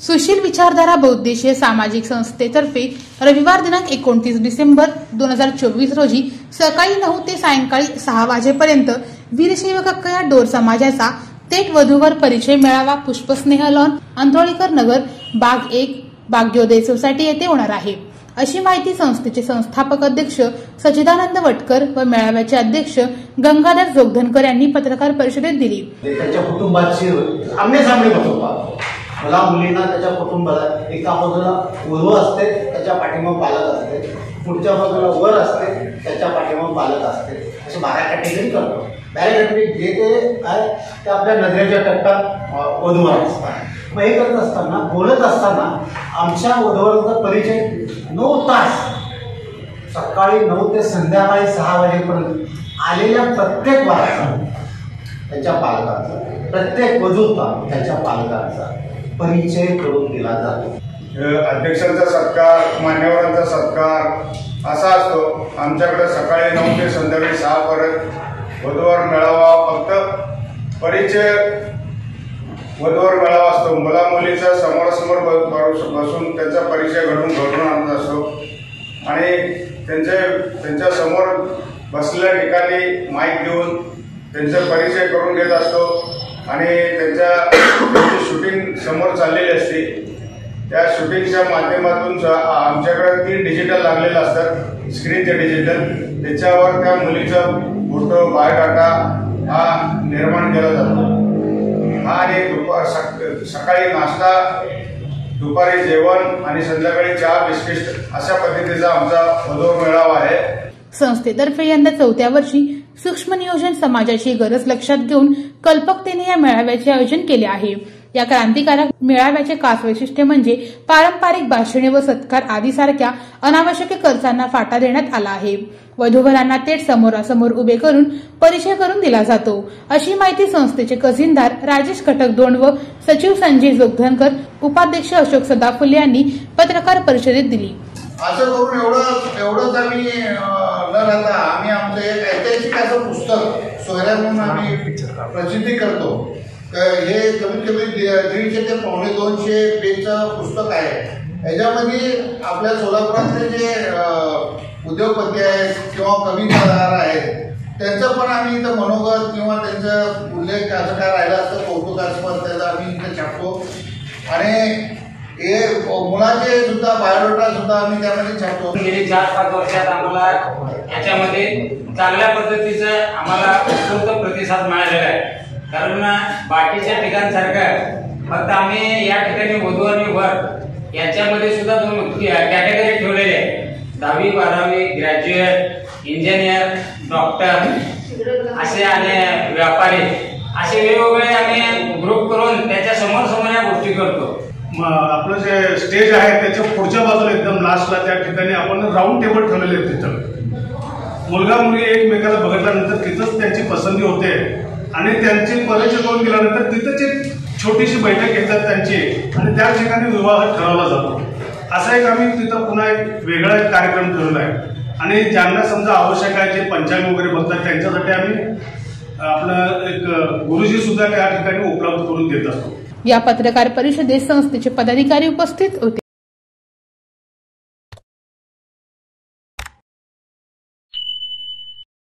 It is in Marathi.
सुशील विचारधारा बहुउद्देशीय सामाजिक संस्थेतर्फे रविवार दिनांक 29 डिसेंबर 2024 रोजी सकाळी 9 ते सायंकाळी 6 वाजेपर्यंत वीरशैव कक्कया डोर समाजाचा थेट वधूवर परिचय मेळावा पुष्पस्नेह लॉन अंतोळीकर नगर बाग 1 भाग्योदय सोसायटी येथे होणार आहे, अशी माहिती संस्थेचे संस्थापक अध्यक्ष सच्चिदानंद वटकर व मेळाव्याचे अध्यक्ष गंगाधर जोगधनकर यांनी पत्रकार परिषदेत दिली। त्याच्या कुटुंबाची आमने-सामने बसवतो। मला मुलींना त्याच्या कुटुंबाला एका बाजूला वधू असते, त्याच्या पाठीमागे पालक असते, पुढच्या बाजूला वर असते, त्याच्या पाठीमागे पालक असते, असे 12 कॅटेगरी करतो। 12 कॅटेगरी जे ते आहे ते आपल्या नजरेच्या टप्प्यात वधूवर असतात। मग हे करत असताना बोलत असताना आमच्या वधूवरांचा परिचय 9 तास सकाळी 9 ते संध्याकाळी 6 वाजेपर्यंत आलेल्या प्रत्येक वाराचा त्याच्या पालकाचा, प्रत्येक वधूचा त्याच्या पालकाचा परिचय करून दिला जातो। अध्यक्षांचा सत्कार, मान्यवरांचा सत्कार असा असतो। आमच्याकडे सकाळी 9 ते संध्याकाळी 6 पर्यंत वधूवर मेळावा, फक्त परिचय वधूवर मेळावा असतो। मुला मुलीचा समोरासमोर बसून त्यांचा परिचय घडून आणत असतो आणि त्यांच्या समोर बसलेल्या ठिकाणी माईक देऊन त्यांचा परिचय करून घेत असतो आणि त्यांची शूटिंग समोर चाललेली असते। त्या शूटिंगच्या माध्यमातून आमच्याकडे 3 डिजिटल लागलेले असतात, स्क्रीनचे डिजिटल, त्याच्यावर त्या मुलीचा फोटो बायोडाटा हा निर्माण केला जातो। आणि सकाळी नाश्ता, दुपारी जेवण आणि संध्याकाळी चहा बिस्किट अशा पद्धतीचा आमचा वधूवर मेळावा आहे। संस्थेतर्फे यंदा 4थ्या वर्षी सूक्ष्म नियोजन समाजाची गरज लक्षात घेऊन कल्पकतेने या मेळाव्याचे आयोजन केले आहे। या क्रांतिकारक मेळाव्याचे खास वैशिष्ट्य म्हणजे पारंपरिक भाषणे व सत्कार आदी सारख्या अनावश्यक खर्चांना फाटा देण्यात आला आहे। वधूवरांना थेट समोरासमोर उभे करून परिचय करून दिला जातो, अशी माहिती संस्थेचे खजिनदार राजेश कटकदोंड व सचिव संजय जोगधनकर, उपाध्यक्ष अशोक सदाफुले यांनी पत्रकार परिषदेत दिली। असं करून एवढंच आम्ही न राहता आम्ही आमचं एक ऐतिहासिक असं पुस्तक सोयऱ्या म्हणून आम्ही प्रसिद्धी करतो। हे कमीत कमी 150 ते 250 पेजचं पुस्तक आहे। याच्यामध्ये आपल्या सोलापुरातले जे उद्योगपती आहेत किंवा कविताकार आहेत त्यांचं पण आम्ही इथं मनोगत किंवा त्यांचं उल्लेख असं काय राहिलं असतं कौतुकास्पद त्याचा आम्ही इथं छापतो आणि हे मुलाचे सुद्धा बायोडाटा सुद्धा आम्ही त्यामध्ये छापतो। गेली 4-5 वर्षात आम्हाला याच्यामध्ये चांगल्या पद्धतीचं आम्हाला उत्स्फूर्त प्रतिसाद मिळालेला आहे। कारण बाकीच्या ठिकाणसारखं फक्त आम्ही या ठिकाणी वधू आणि वर याच्यामध्ये सुद्धा 2 कॅटेगरी ठेवलेले आहे। 10वी 12वी, ग्रॅज्युएट, इंजिनियर, डॉक्टर असे आणि व्यापारी असे वेगवेगळे आम्ही ग्रुप करून त्याच्या समोर या गोष्टी करतो। आपलं जे स्टेज आहे त्याच्या पुढच्या बाजूला एकदम लास्टला त्या ठिकाणी आपण राऊंड टेबल ठेवलेले आहेत। तिथं मुलगा मुलगी एकमेकाला बघितल्यानंतर तिथंच त्यांची पसंती होते आणि त्यांची परिचय करून गेल्यानंतर तिथंच एक छोटीशी बैठक घेतात त्यांची आणि त्या ठिकाणी विवाह ठरवला जातो। असा एक आम्ही तिथं पुन्हा एक वेगळा कार्यक्रम ठरवला आहे आणि ज्यांना समजा आवश्यक आहे जे पंचांग वगैरे बघतात त्यांच्यासाठी आम्ही आपलं एक गुरुजी सुद्धा त्या ठिकाणी उपलब्ध करून देत असतो। या पत्रकार परिषदेत संस्थेचे पदाधिकारी उपस्थित होते।